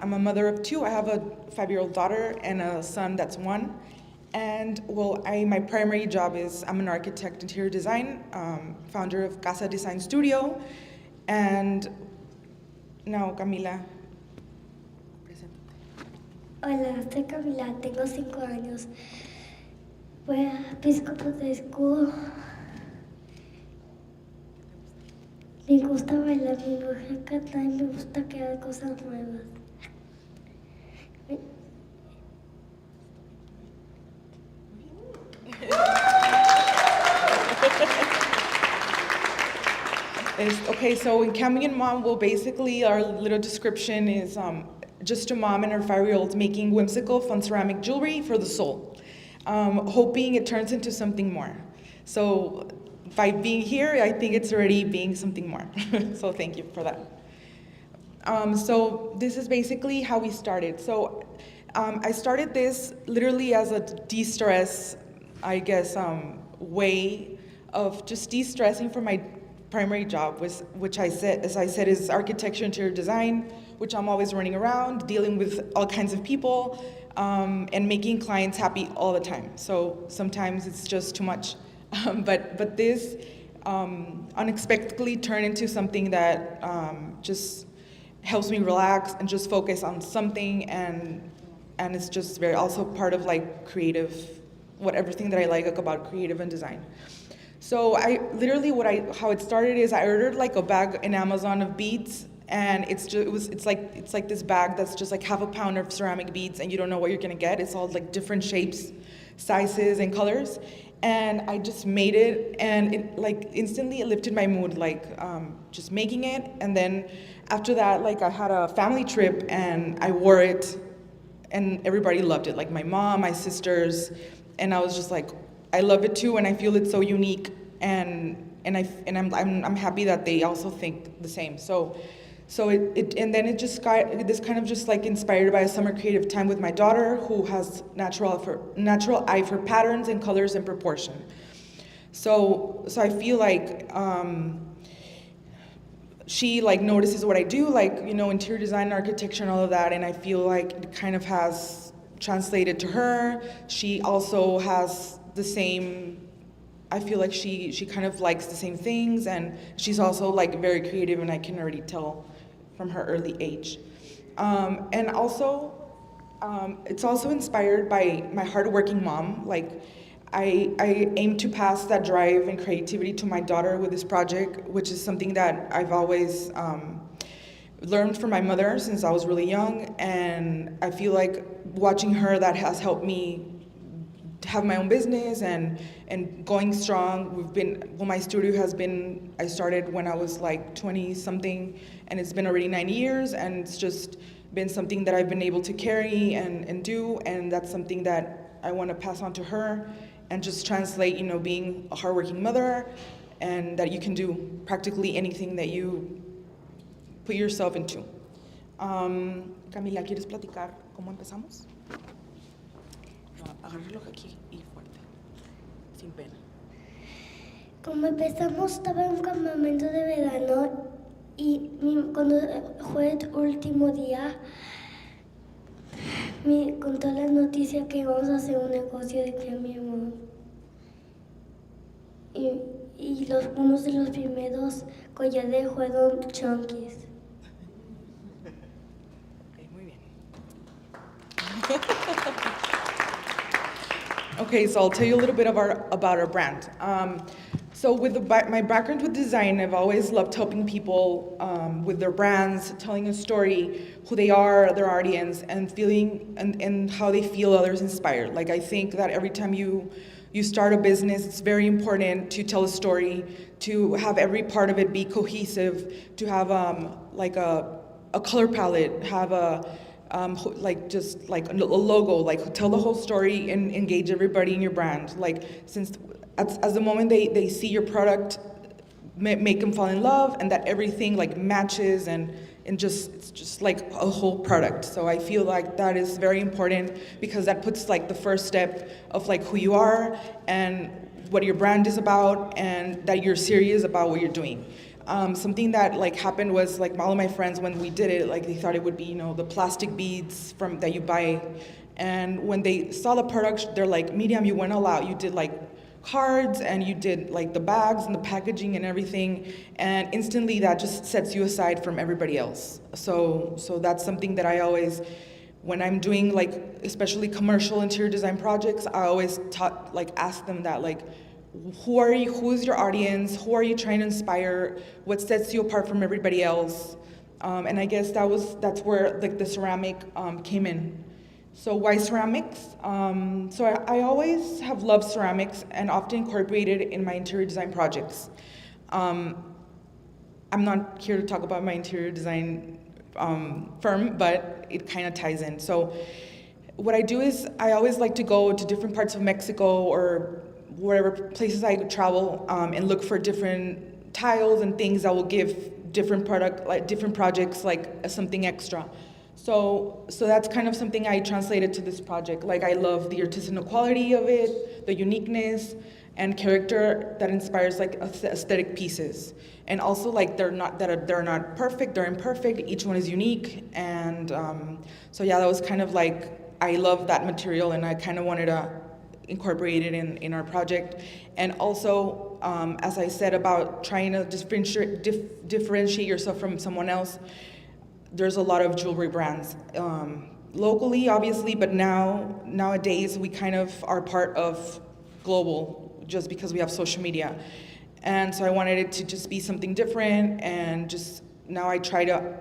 I'm a mother of two. I have a 5-year-old daughter and a son that's 1. And well, my primary job is I'm an architect, interior design, founder of Casa Design Studio. And now, Camila. Hola, soy Camila, tengo 5 años. Voy a Episcopal de School. Me gusta bailar, me gusta cantar y me gusta crear cosas nuevas. Okay, so in Cambian Mom, well, basically our little description is just a mom and her 5-year-old making whimsical, fun ceramic jewelry for the soul, hoping it turns into something more. So by being here, I think it's already being something more. So thank you for that. So this is basically how we started. So I started this literally as a de-stress, I guess, way of just de-stressing from my primary job, which I said, as I said, is architecture, interior design, which I'm always running around, dealing with all kinds of people, and making clients happy all the time. So sometimes it's just too much. But this unexpectedly turned into something that just helps me relax and just focus on something, and it's just very also part of like creative, everything that I like about creative and design. So I literally how it started is I ordered like a bag in Amazon of beads, and it's like this bag that's just like half a pound of ceramic beads, and you don't know what you're gonna get. It's all like different shapes, sizes, and colors. And I just made it, and it like instantly it lifted my mood, like just making it. And then after that, like I had a family trip and I wore it, and everybody loved it, like my mom, my sisters, and I was just like, I love it too, and I feel it's so unique, and I'm happy that they also think the same. So and then it just got this kind of just like inspired by a summer creative time with my daughter, who has natural eye for patterns and colors and proportion. So I feel like she like notices what I do, like, you know, interior design, architecture, and all of that, and I feel like it kind of has translated to her. She also has the same, I feel like she kind of likes the same things, and she's also like very creative, and I can already tell from her early age. And also, it's also inspired by my hardworking mom. Like, I aim to pass that drive and creativity to my daughter with this project, which is something that I've always learned from my mother since I was really young, and I feel like watching her, that has helped me have my own business and going strong. My studio has been, I started when I was like 20 something, and it's been already 9 years, and it's just been something that I've been able to carry and do, and that's something that I want to pass on to her and just translate, you know, being a hardworking mother, and that you can do practically anything that you put yourself into. Camila, ¿quieres platicar cómo empezamos? Agárralo aquí y fuerte, sin pena. Como empezamos, estaba en un campamento de verano y cuando fue el último día, me contó la noticia que íbamos a hacer un negocio de Cambian. Y unos de los primeros collares fueron chunkies. Okay, muy bien. Okay, so I'll tell you a little bit about our brand. So with my background with design, I've always loved helping people with their brands, telling a story, who they are, their audience, and feeling and how they feel others inspired. Like, I think that every time you start a business, it's very important to tell a story, to have every part of it be cohesive, to have like a color palette, have like just like a logo, like tell the whole story and engage everybody in your brand. Like, since as the moment they see your product, make them fall in love, and that everything like matches and just it's just like a whole product. So I feel like that is very important, because that puts like the first step of like who you are and what your brand is about, and that you're serious about what you're doing. Something that like happened was like all of my friends, when we did it, like they thought it would be, you know, the plastic beads from that you buy. And when they saw the product, they're like, Miriam, you went all out. You did like cards, and you did like the bags and the packaging and everything. And instantly that just sets you aside from everybody else. So that's something that I always, when I'm doing like, especially commercial interior design projects, I always ask them that, like, who are you, who's your audience, who are you trying to inspire, what sets you apart from everybody else? And I guess that's where like the ceramic came in. So why ceramics? So I always have loved ceramics and often incorporated it in my interior design projects. I'm not here to talk about my interior design firm, but it kind of ties in. So what I do is I always like to go to different parts of Mexico or wherever places I travel, and look for different tiles and things that will give different projects like something extra. So that's kind of something I translated to this project. Like, I love the artisanal quality of it, the uniqueness and character that inspires like aesthetic pieces. And also, like, they're not perfect, they're imperfect, each one is unique. And so yeah, that was kind of like, I love that material and I kind of wanted to incorporate it in our project. And also, as I said about trying to differentiate yourself from someone else, there's a lot of jewelry brands, locally, obviously, but nowadays we kind of are part of global just because we have social media. And so I wanted it to just be something different, and just now I try to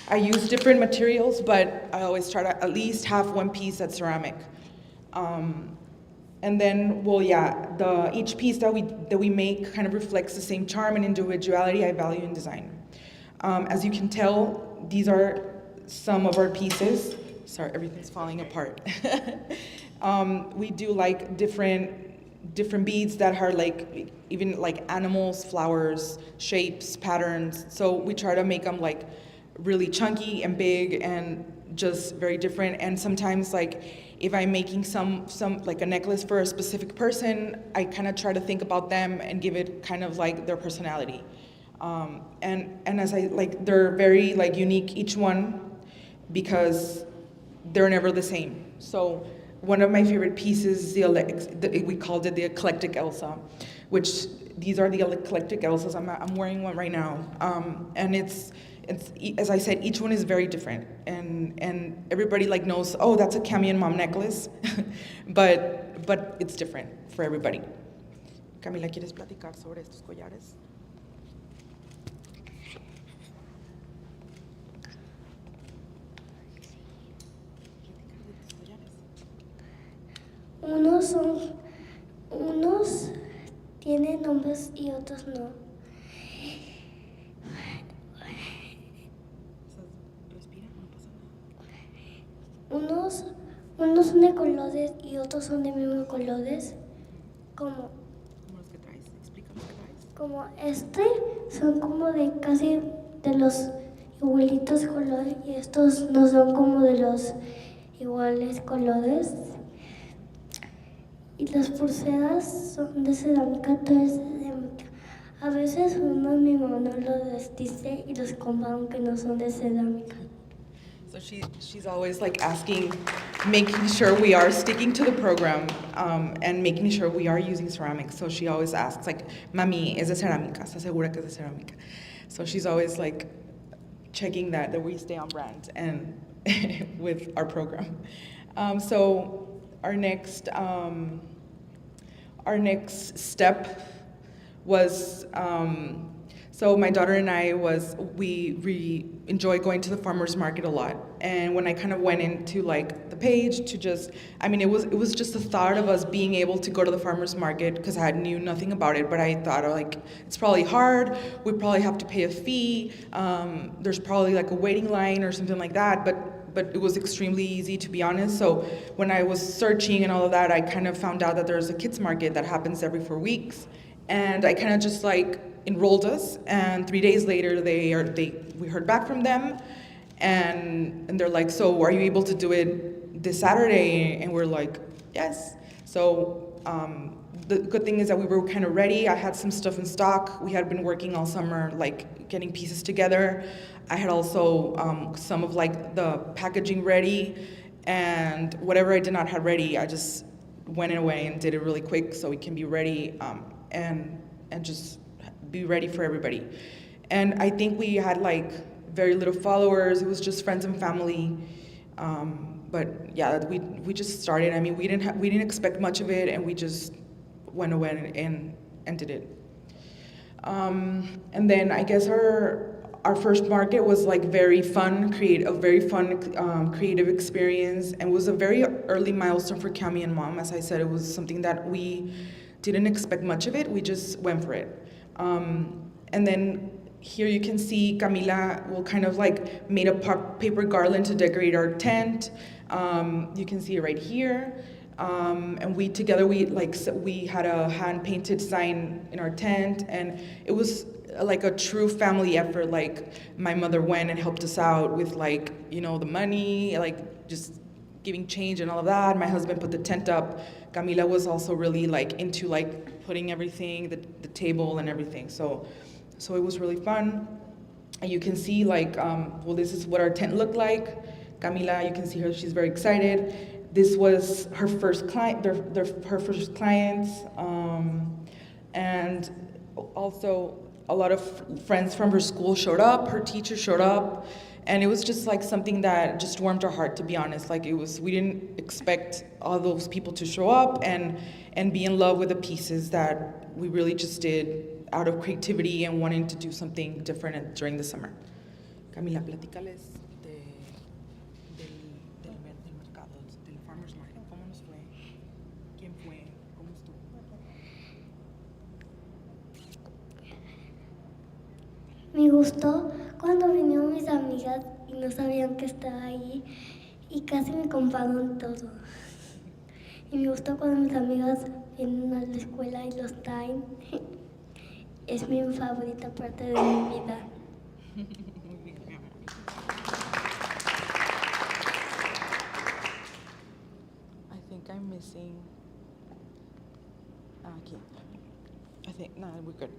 I use different materials, but I always try to at least have one piece that's ceramic. And then, well, yeah, each piece that we make kind of reflects the same charm and individuality I value in design. As you can tell, these are some of our pieces. Sorry, everything's falling apart. We do like different beads that are like, even like animals, flowers, shapes, patterns. So we try to make them like really chunky and big and just very different. And sometimes, like, if I'm making some like a necklace for a specific person, I kind of try to think about them and give it kind of like their personality. And as I like, they're very like unique, each one, because they're never the same. So one of my favorite pieces, we called it the eclectic Elsa, which these are the eclectic Elsas. I'm wearing one right now, and it's as I said, each one is very different, and everybody like knows, oh, that's a Cami and Mom necklace, but it's different for everybody. Camila, ¿quieres platicar sobre estos collares? Unos tienen nombres y otros no. Respira, no pasa nada. Unos son de colores y otros son de mismos colores. Como los que traes, explica los que traes. Como son como de casi de los igualitos colores, y estos no son como de los iguales colores. Y las pulseras son de cerámica, todo es de cerámica. A veces mi mamá no lo dice y los compra aunque no son de cerámica. So she's always like asking, making sure we are sticking to the program, and making sure we are using ceramics. So she always asks, like, Mami, ¿es de cerámica? ¿Estás segura que es de cerámica? So she's always like checking that we stay on brand and with our program. So our next step was, so my daughter and I we enjoy going to the farmer's market a lot. And when I kind of went into like the page to just, it was just the thought of us being able to go to the farmer's market, because I knew nothing about it, but I thought, like, it's probably hard, we probably have to pay a fee, there's probably like a waiting line or something like that, but it was extremely easy, to be honest. So when I was searching and all of that, I kind of found out that there's a kids market that happens every 4 weeks. And I kind of just like enrolled us, and 3 days later we heard back from them, and they're like, so are you able to do it this Saturday? And we're like, yes. So The good thing is that we were kind of ready. I had some stuff in stock. We had been working all summer, like getting pieces together. I had also some of like the packaging ready, and whatever I did not have ready, I just went away and did it really quick so we can be ready and just be ready for everybody. And I think we had like very little followers. It was just friends and family. But yeah, we just started. I mean, we didn't expect much of it, and we just went away and did it. And then I guess our first market was like very fun, creative experience, and was a very early milestone for Cami and Mom. As I said, it was something that we didn't expect much of it. We just went for it. And then here you can see Camila will kind of like made a paper garland to decorate our tent. You can see it right here. And we had a hand painted sign in our tent, and it was like a true family effort. Like my mother went and helped us out with like, you know, the money, like just giving change and all of that. My husband put the tent up. Camila was also really like into like putting everything, the table and everything. So it was really fun. And you can see like, this is what our tent looked like. Camila, you can see her, she's very excited. This was her first client, her first clients. And also a lot of friends from her school showed up, her teachers showed up. And it was just like something that just warmed our heart, to be honest. Like we didn't expect all those people to show up and be in love with the pieces that we really just did out of creativity and wanting to do something different during the summer. Camila, platícales del mercado, del farmer's market. ¿Cómo nos fue? ¿Quién fue? ¿Cómo estuvo? Me gustó cuando vinieron mis amigas y no sabían que estaba ahí y casi me compraron todo. Y me gustó cuando mis amigas vienen a la escuela y los traen. Es mi favorita parte de mi vida. I think I'm missing. Aquí. I think, no, we're good.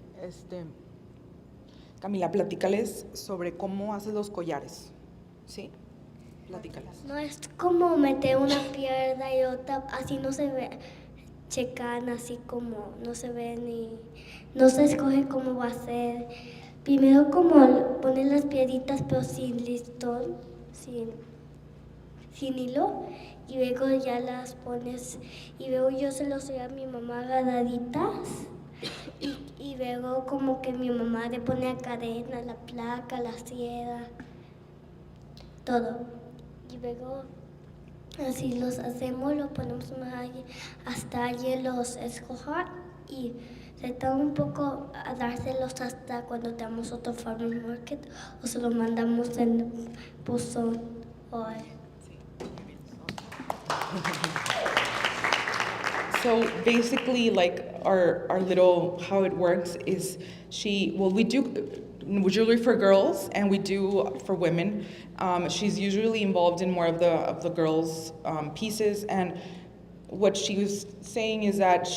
Camila, platícales sobre cómo haces los collares. ¿Sí? Platícales. No es como meter una pierna y otra, así no se ve. Checan así como no se ve ni no se escoge cómo va a ser. Primero como poner las piedritas pero sin listón, sin hilo, y luego ya las pones y luego yo se los doy a mi mamá agarraditas y luego como que mi mamá le pone la cadena, la placa, la sierra, todo. Y luego así los hacemos, los ponemos hasta allí los escoger y se tarda un poco a dárselos hasta cuando tenemos otro farmer market o se lo mandamos en buzón. So basically, like our little, how it works is we do jewelry for girls and we do for women. She's usually involved in more of the girls' pieces, and what she was saying is that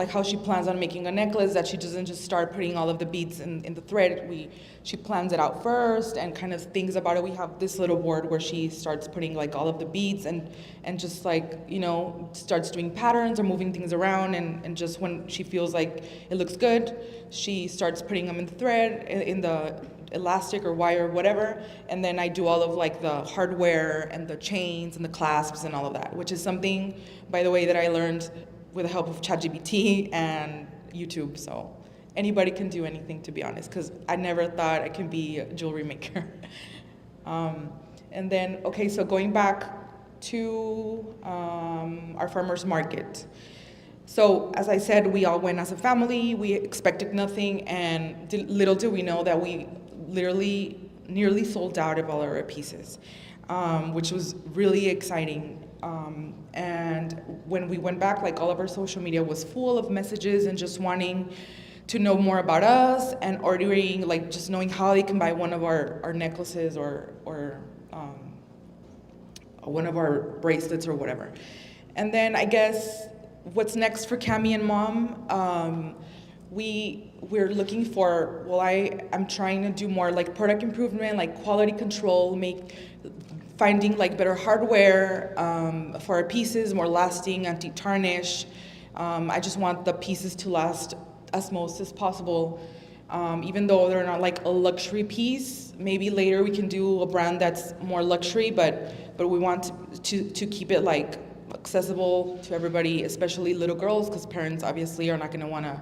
how she plans on making a necklace, that she doesn't just start putting all of the beads in the thread. She plans it out first and kind of thinks about it. We have this little board where she starts putting like all of the beads and just like, you know, starts doing patterns or moving things around, and just when she feels like it looks good, she starts putting them in the thread, in the elastic or wire or whatever, and then I do all of like the hardware and the chains and the clasps and all of that, which is something, by the way, that I learned with the help of ChatGPT and YouTube. So anybody can do anything, to be honest, because I never thought I could be a jewelry maker. And then, okay, so going back to our farmer's market. So as I said, we all went as a family. We expected nothing, and little did we know that we literally nearly sold out of all our pieces, which was really exciting. And when we went back, like all of our social media was full of messages and just wanting to know more about us and ordering, like just knowing how they can buy one of our necklaces or one of our bracelets or whatever. And then I guess what's next for Cami and Mom? We're looking for, well, I'm trying to do more like product improvement, like quality control, finding like better hardware for our pieces, more lasting, anti-tarnish. I just want the pieces to last as most as possible. Even though they're not like a luxury piece, maybe later we can do a brand that's more luxury, but we want to keep it like accessible to everybody, especially little girls, because parents obviously are not going to want to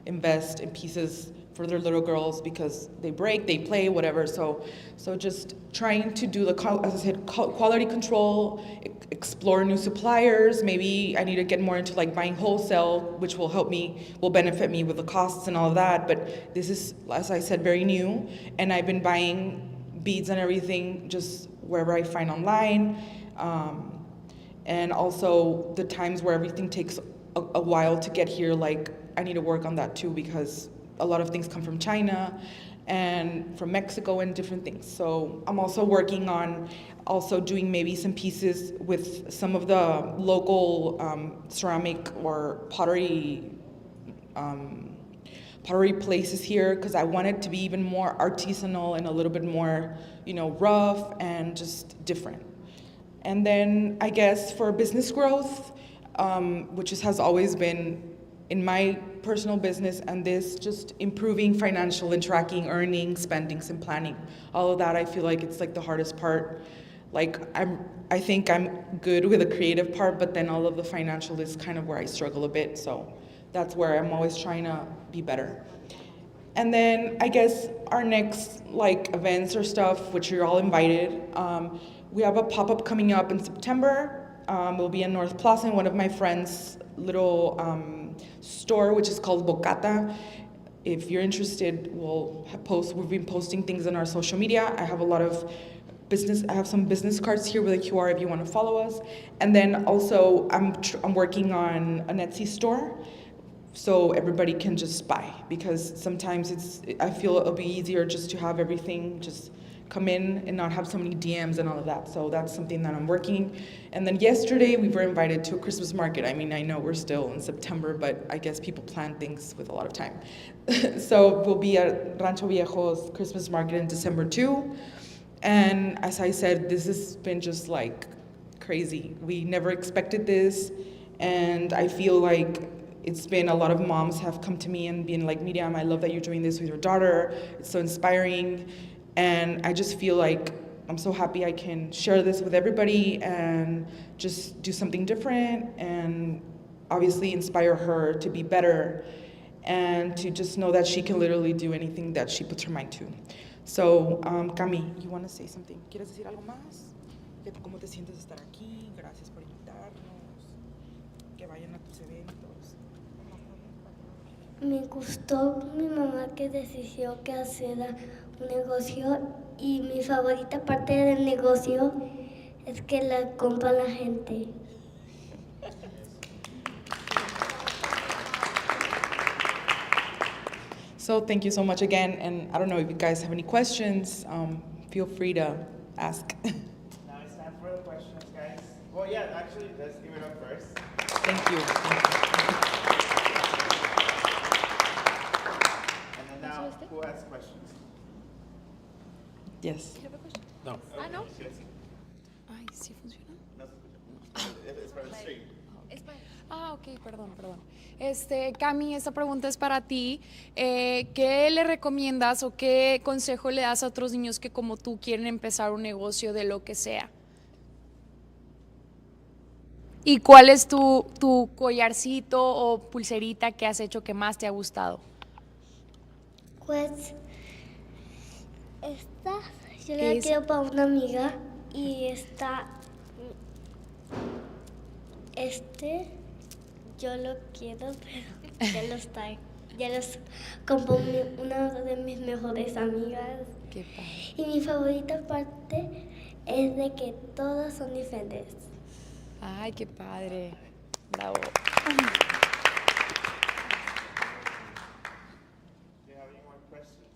invest in pieces for their little girls because they break, they play, whatever. So just trying to do as I said, quality control, explore new suppliers. Maybe I need to get more into like buying wholesale, which will benefit me with the costs and all of that. But this is, as I said, very new, and I've been buying beads and everything just wherever I find online. And also the times where everything takes a while to get here, like I need to work on that too, because a lot of things come from China and from Mexico and different things. So I'm also working on also doing maybe some pieces with some of the local ceramic or pottery places here, because I want it to be even more artisanal and a little bit more, rough and just different. And then I guess for business growth, which has always been in my personal business, and this just improving financial and tracking earnings, spendings, and planning. All of that, I feel like it's like the hardest part. Like I think I'm good with the creative part, but then all of the financial is kind of where I struggle a bit. So that's where I'm always trying to be better. And then I guess our next like events or stuff, which you're all invited. We have a pop-up coming up in September. We'll be in North Plaza in one of my friends' little store, which is called Bocata. If you're interested, we've been posting things on our social media. I have I have some business cards here with a QR if you want to follow us. And then also I'm working on an Etsy store, so everybody can just buy, because sometimes I feel it'll be easier just to have everything just come in and not have so many DMs and all of that. So that's something that I'm working. And then yesterday we were invited to a Christmas market. I mean, I know we're still in September, but I guess people plan things with a lot of time. So we'll be at Rancho Viejo's Christmas market in December too. And as I said, this has been just like crazy. We never expected this. And I feel like it's been a lot of moms have come to me and been like, Miriam, I love that you're doing this with your daughter. It's so inspiring. And I just feel like I'm so happy I can share this with everybody and just do something different and obviously inspire her to be better and to just know that she can literally do anything that she puts her mind to. So, Cami, you want to say something? ¿Quieres decir algo más? ¿Cómo te sientes de estar aquí? Gracias por invitarnos. Que vayan a tus eventos. Me gustó mi mamá que decidió que hacer un negocio, y mi favorita parte del negocio es que la compra la gente. So thank you so much again, and I don't know if you guys have any questions, feel free to ask. Now it's time for the questions, guys. Well, yeah, actually, let's give it up first. Thank you. And then now, who has questions? Yes. No. Okay, no. yes. Ay, ¿sí funciona? No se escucha. It's for the stream. Ok, perdón. Cami, esta pregunta es para ti. ¿Qué le recomiendas o qué consejo le das a otros niños que como tú quieren empezar un negocio de lo que sea? ¿Y cuál es tu collarcito o pulserita que has hecho que más te ha gustado? Pues esta yo ¿Qué la es? quiero para una amiga, y yo lo quiero, pero ya los compró una de mis mejores amigas. Qué padre. Y mi favorita parte es de que todas son diferentes. Ay, qué padre. Bravo. Do you have any more questions?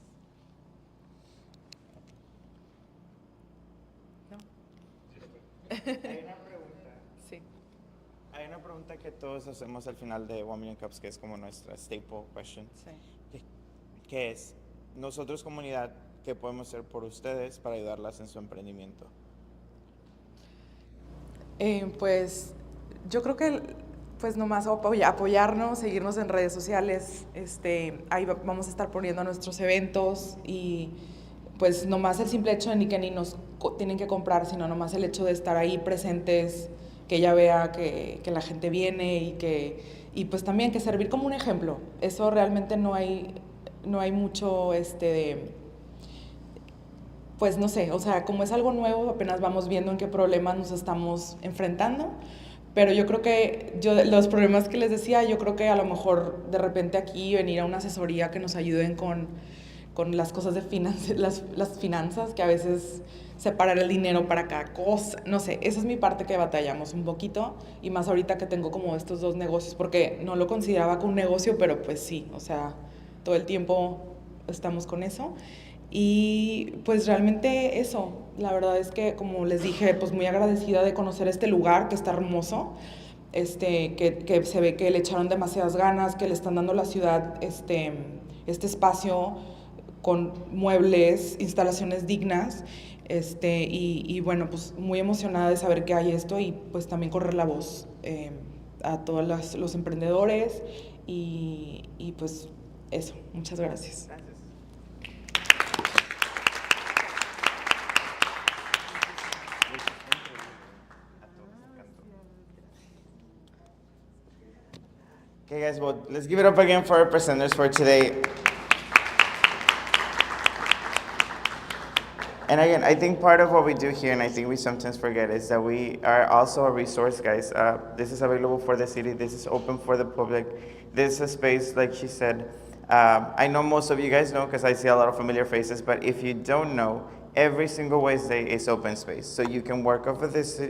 No. Hay una pregunta. Sí. I hay una pregunta que todos hacemos al final de 1 Million Cups, que es como nuestra staple question. Sí. Que es, nosotros comunidad, ¿qué podemos hacer por ustedes para ayudarlas en su emprendimiento? Pues yo creo que pues nomás apoyarnos, seguirnos en redes sociales, ahí vamos a estar poniendo nuestros eventos y pues nomás el simple hecho de ni que ni nos tienen que comprar, sino nomás el hecho de estar ahí presentes, que ella vea que la gente viene y pues también que servir como un ejemplo. Eso realmente no hay mucho pues no sé, o sea, como es algo nuevo, apenas vamos viendo en qué problemas nos estamos enfrentando, pero yo creo que los problemas que les decía, yo creo que a lo mejor de repente aquí venir a una asesoría que nos ayuden con las cosas de las finanzas, que a veces separar el dinero para cada cosa, no sé, esa es mi parte que batallamos un poquito, y más ahorita que tengo como estos dos negocios, porque no lo consideraba como un negocio, pero pues sí, o sea, todo el tiempo estamos con eso. Y pues realmente eso, la verdad es que como les dije, pues muy agradecida de conocer este lugar que está hermoso, que se ve que le echaron demasiadas ganas, que le están dando a la ciudad este espacio con muebles, instalaciones dignas, y bueno, pues muy emocionada de saber que hay esto y pues también correr la voz a todos los emprendedores y pues eso, muchas gracias. Gracias. Okay, guys, well, let's give it up again for our presenters for today. And again, I think part of what we do here, and I think we sometimes forget, is that we are also a resource, guys. This is available for the city. This is open for the public. This is a space, like she said. I know most of you guys know because I see a lot of familiar faces, but if you don't know, every single Wednesday is open space. So you can work off of these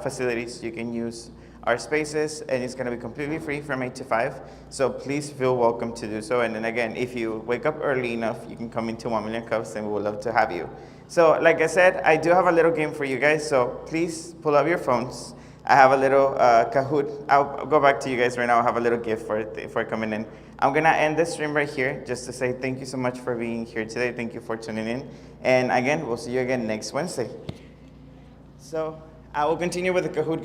facilities. You can use our spaces, and it's going to be completely free from 8 to 5. So please feel welcome to do so. And then again, if you wake up early enough, you can come into 1 Million Cups, and we would love to have you. So like I said, I do have a little game for you guys. So please pull up your phones. I have a little Kahoot. I'll go back to you guys right now. I have a little gift for coming in. I'm going to end the stream right here just to say thank you so much for being here today. Thank you for tuning in. And again, we'll see you again next Wednesday. So I will continue with the Kahoot.